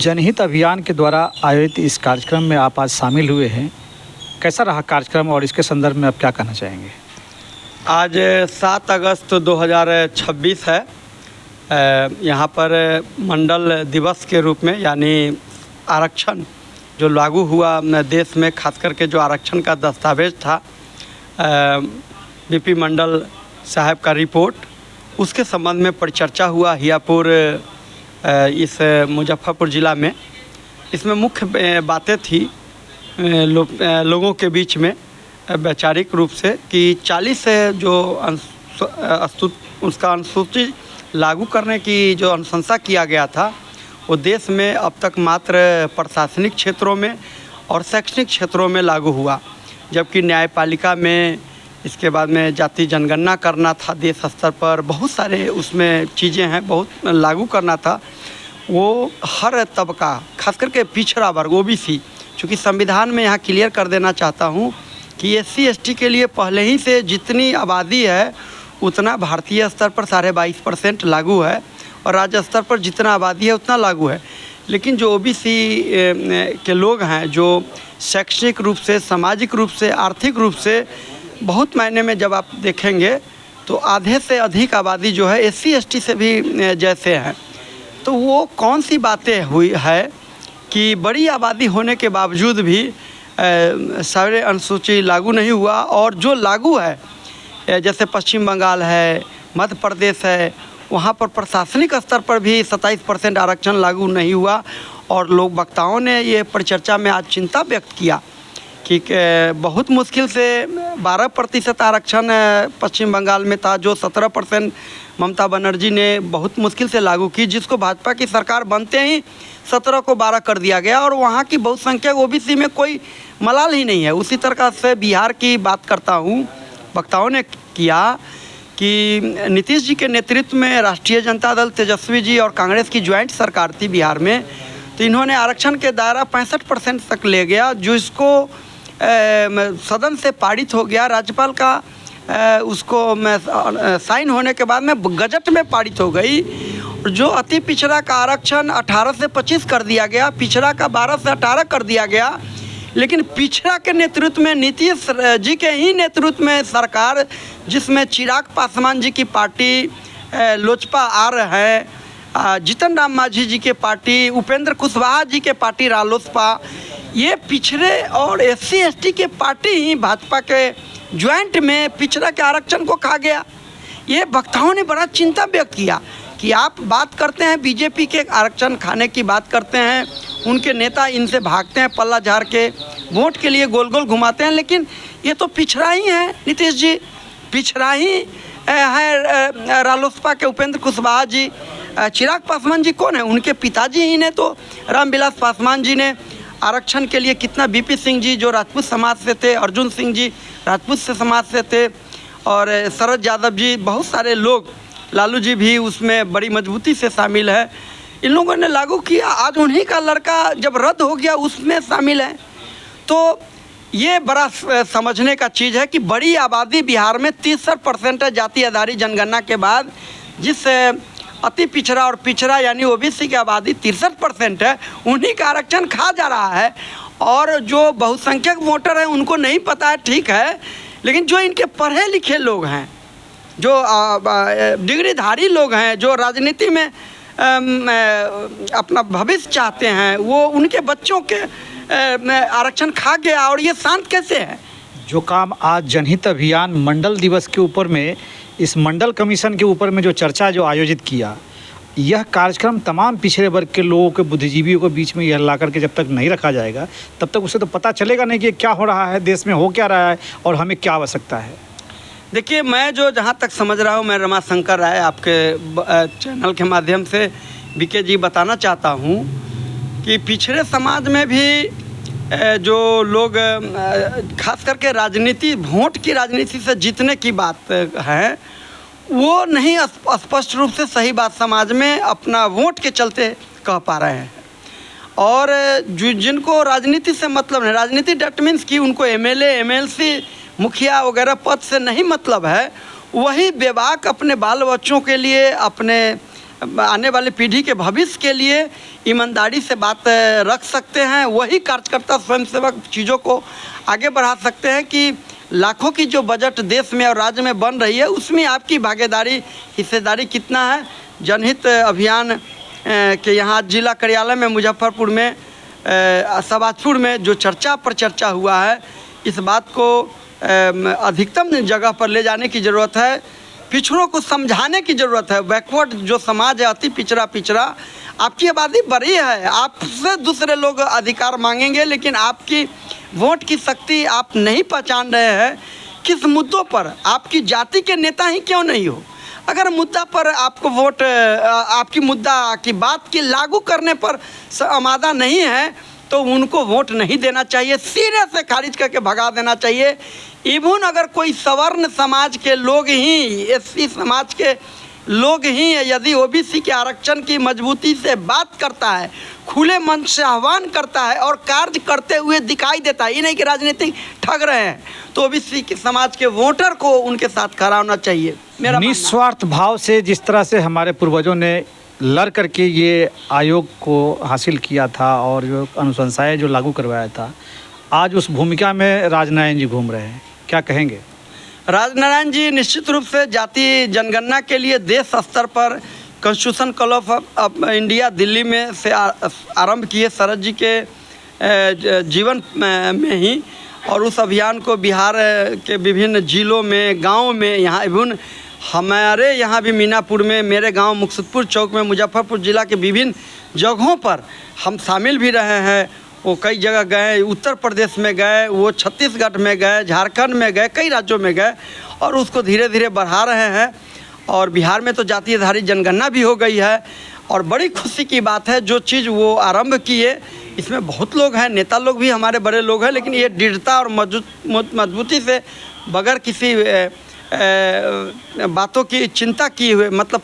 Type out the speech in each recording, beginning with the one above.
जनहित अभियान के द्वारा आयोजित इस कार्यक्रम में आप आज शामिल हुए हैं। कैसा रहा कार्यक्रम और इसके संदर्भ में आप क्या कहना चाहेंगे? आज 7 अगस्त 2026 है। यहाँ पर मंडल दिवस के रूप में, यानी आरक्षण जो लागू हुआ देश में, खास करके जो आरक्षण का दस्तावेज था, बीपी मंडल साहब का रिपोर्ट, उसके संबंध में परिचर्चा हुआ हियापुर इस मुजफ्फरपुर ज़िला में। इसमें मुख्य बातें थी लोगों के बीच में वैचारिक रूप से कि 40 जो उसका अनुसूची लागू करने की जो अनुशंसा किया गया था, वो देश में अब तक मात्र प्रशासनिक क्षेत्रों में और शैक्षणिक क्षेत्रों में लागू हुआ, जबकि न्यायपालिका में, इसके बाद में जाति जनगणना करना था, देश स्तर पर बहुत सारे उसमें चीज़ें हैं, बहुत लागू करना था। वो हर तबका, खास करके पिछड़ा वर्ग ओबीसी, चूँकि संविधान में यहाँ क्लियर कर देना चाहता हूँ कि SC ST के लिए पहले ही से जितनी आबादी है उतना भारतीय स्तर पर 22.5% लागू है और राज्य स्तर पर जितना आबादी है उतना लागू है। लेकिन जो OBC के लोग हैं, जो शैक्षणिक रूप से, सामाजिक रूप से, आर्थिक रूप से बहुत मायने में जब आप देखेंगे तो आधे से अधिक आबादी जो है SC ST से भी जैसे हैं। तो वो कौन सी बातें हुई है कि बड़ी आबादी होने के बावजूद भी सारे अनुसूची लागू नहीं हुआ, और जो लागू है जैसे पश्चिम बंगाल है, मध्य प्रदेश है, वहाँ पर प्रशासनिक स्तर पर भी 27% आरक्षण लागू नहीं हुआ। और लोग वक्ताओं ने ये परिचर्चा में आज चिंता व्यक्त किया कि बहुत मुश्किल से 12% आरक्षण पश्चिम बंगाल में था, जो 17% ममता बनर्जी ने बहुत मुश्किल से लागू की, जिसको भाजपा की सरकार बनते ही 17 को 12 कर दिया गया, और वहाँ की बहुसंख्यक OBC में कोई मलाल ही नहीं है। उसी तरह से बिहार की बात करता हूँ, वक्ताओं ने किया कि नीतीश जी के नेतृत्व में राष्ट्रीय जनता दल, तेजस्वी जी और कांग्रेस की ज्वाइंट सरकार थी बिहार में, तो इन्होंने आरक्षण के दायरा 65% तक ले गया, जो इसको सदन से पारित हो गया। राज्यपाल का उसको साइन होने के बाद में गजट में पारित हो गई। जो अति पिछड़ा का आरक्षण 18 से 25 कर दिया गया, पिछड़ा का 12 से 18 कर दिया गया। लेकिन पिछड़ा के नेतृत्व में, नीतीश जी के ही नेतृत्व में सरकार, जिसमें चिराग पासवान जी की पार्टी लोजपा आर है, जीतन राम मांझी जी के पार्टी, उपेंद्र कुशवाहा जी के पार्टी रालोसपा, ये पिछड़े और SC ST के पार्टी ही भाजपा के ज्वाइंट में पिछड़ा के आरक्षण को खा गया। ये वक्ताओं ने बड़ा चिंता व्यक्त किया कि आप बात करते हैं BJP के आरक्षण खाने की बात करते हैं, उनके नेता इनसे भागते हैं, पल्ला झाड़ के वोट के लिए गोल गोल घुमाते हैं, लेकिन ये तो पिछड़ा ही है। नीतीश जी पिछड़ा ही है, रालोसपा के उपेंद्र कुशवाहा जी। चिराग पासवान जी कौन है? उनके पिताजी ही ने तो, रामविलास पासवान जी ने आरक्षण के लिए कितना, BP सिंह जी जो राजपूत समाज से थे, अर्जुन सिंह जी राजपूत से समाज से थे, और शरद यादव जी, बहुत सारे लोग, लालू जी भी उसमें बड़ी मजबूती से शामिल है। इन लोगों ने लागू किया, आज उन्हीं का लड़का जब रद्द हो गया उसमें शामिल है। तो ये बड़ा समझने का चीज़ है कि बड़ी आबादी बिहार में 63% है जाति आधारित जनगणना के बाद, जिस अति पिछड़ा और पिछड़ा यानी OBC की आबादी 63% है, उन्हीं का आरक्षण खा जा रहा है। और जो बहुसंख्यक वोटर हैं उनको नहीं पता है, ठीक है, लेकिन जो इनके पढ़े लिखे लोग हैं, जो डिग्रीधारी लोग हैं, जो राजनीति में अपना भविष्य चाहते हैं, वो उनके बच्चों के आरक्षण खा गया, और ये शांत कैसे है? जो काम आज जनहित अभियान मंडल दिवस के ऊपर में, इस मंडल कमीशन के ऊपर में जो चर्चा जो आयोजित किया, यह कार्यक्रम तमाम पिछड़े वर्ग के लोगों के, बुद्धिजीवियों के बीच में यह ला करके जब तक नहीं रखा जाएगा, तब तक उसे तो पता चलेगा नहीं कि क्या हो रहा है, देश में हो क्या रहा है और हमें क्या आवश्यकता है। देखिए, मैं जो जहाँ तक समझ रहा हूँ, मैं रमाशंकर राय आपके चैनल के माध्यम से BK जी बताना चाहता हूँ कि पिछड़े समाज में भी जो लोग खास करके राजनीति, वोट की राजनीति से जीतने की बात है, वो नहीं स्पष्ट रूप से सही बात समाज में अपना वोट के चलते कह पा रहे हैं। और जिनको राजनीति से मतलब है, राजनीति डैट मीन्स कि उनको MLA, MLC, मुखिया वगैरह पद से नहीं मतलब है, वही बेबाक अपने बाल बच्चों के लिए, अपने आने वाली पीढ़ी के भविष्य के लिए ईमानदारी से बात रख सकते हैं, वही कार्यकर्ता स्वयंसेवक चीज़ों को आगे बढ़ा सकते हैं कि लाखों की जो बजट देश में और राज्य में बन रही है उसमें आपकी भागीदारी, हिस्सेदारी कितना है। जनहित अभियान के यहाँ जिला कार्यालय में मुजफ्फरपुर में सबाजपुर में जो चर्चा पर चर्चा हुआ है, इस बात को अधिकतम जगह पर ले जाने की ज़रूरत है। पिछड़ों को समझाने की ज़रूरत है। बैकवर्ड जो समाज है, अति पिछड़ा, आपकी आबादी बड़ी है, आपसे दूसरे लोग अधिकार मांगेंगे, लेकिन आपकी वोट की शक्ति आप नहीं पहचान रहे हैं। किस मुद्दों पर, आपकी जाति के नेता ही क्यों नहीं हो, अगर मुद्दा पर आपको वोट, आपकी मुद्दा की बात की लागू करने पर आमादा नहीं है तो उनको वोट नहीं देना चाहिए, सिरे से खारिज करके भगा देना चाहिए। इवन अगर कोई सवर्ण समाज के लोग ही, एससी समाज के लोग ही यदि ओबीसी के आरक्षण की मजबूती से बात करता है, खुले मन से आह्वान करता है और कार्य करते हुए दिखाई देता है, ये नहीं कि राजनीतिक ठग रहे हैं, तो ओबीसी के समाज के वोटर को उनके साथ खड़ा होना चाहिए। मेरा निस्वार्थ भाव से जिस तरह से हमारे पूर्वजों ने लड़ करके ये आयोग को हासिल किया था और जो अनुशंसाएं जो लागू करवाया था, आज उस भूमिका में राजनारायण जी घूम रहे हैं, क्या कहेंगे? राजनारायण जी निश्चित रूप से जाति जनगणना के लिए देश स्तर पर constitution club of India Delhi में से आरंभ किए शरद जी के जीवन में ही, और उस अभियान को बिहार के विभिन्न जिलों में, गाँव में, यहाँ विभिन्न हमारे यहाँ भी मीनापुर में, मेरे गांव मुक्तसरपुर चौक में, मुजफ्फरपुर ज़िला के विभिन्न जगहों पर हम शामिल भी रहे हैं। वो कई जगह गए, उत्तर प्रदेश में गए, वो छत्तीसगढ़ में गए, झारखंड में गए, कई राज्यों में गए और उसको धीरे धीरे बढ़ा रहे हैं। और बिहार में तो जाति आधारित जनगणना भी हो गई है और बड़ी खुशी की बात है जो चीज़ वो आरंभ किए। इसमें बहुत लोग हैं, नेता लोग भी हमारे बड़े लोग हैं, लेकिन ये दृढ़ता और मजबूती से बगैर किसी बातों की चिंता किए हुए, मतलब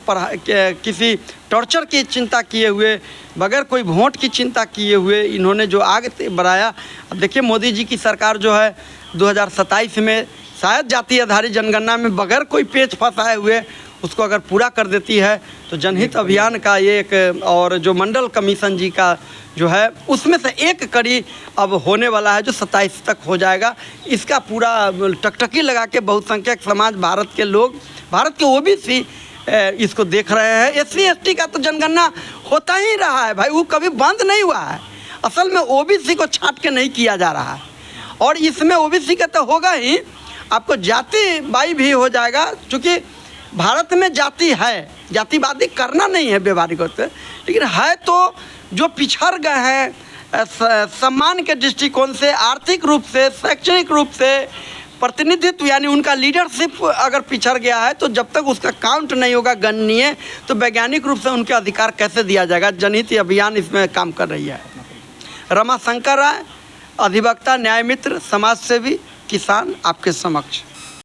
किसी टॉर्चर की चिंता किए हुए, बगैर कोई वोट की चिंता किए हुए इन्होंने जो आगे बढ़ाया। अब देखिए मोदी जी की सरकार जो है 2027 में शायद जाति आधारित जनगणना में बगैर कोई पेच फंसाए हुए उसको अगर पूरा कर देती है तो जनहित अभियान का ये एक, और जो मंडल कमीशन जी का जो है उसमें से एक कड़ी अब होने वाला है जो 27 तक हो जाएगा। इसका पूरा टकटकी लगा के बहुसंख्यक समाज, भारत के लोग, भारत के ओबीसी इसको देख रहे हैं। एससी एसटी का तो जनगणना होता ही रहा है भाई, वो कभी बंद नहीं हुआ है। असल में ओबीसी को छांट के नहीं किया जा रहा है और इसमें ओबीसी का तो होगा ही, आपको जाति बाई भी हो जाएगा। क्योंकि भारत में जाति है, जातिवादी करना नहीं है व्यवहारिक होते, लेकिन है तो जो पिछड़ गए हैं सम्मान के दृष्टिकोण से, आर्थिक रूप से, शैक्षणिक रूप से, प्रतिनिधित्व यानी उनका लीडरशिप अगर पिछड़ गया है तो जब तक उसका काउंट नहीं होगा गणनीय, तो वैज्ञानिक रूप से उनके अधिकार कैसे दिया जाएगा। जनहित अभियान इसमें काम कर रही है। रमाशंकर राय, अधिवक्ता, न्याय मित्र, समाज सेवी, किसान, आपके समक्ष।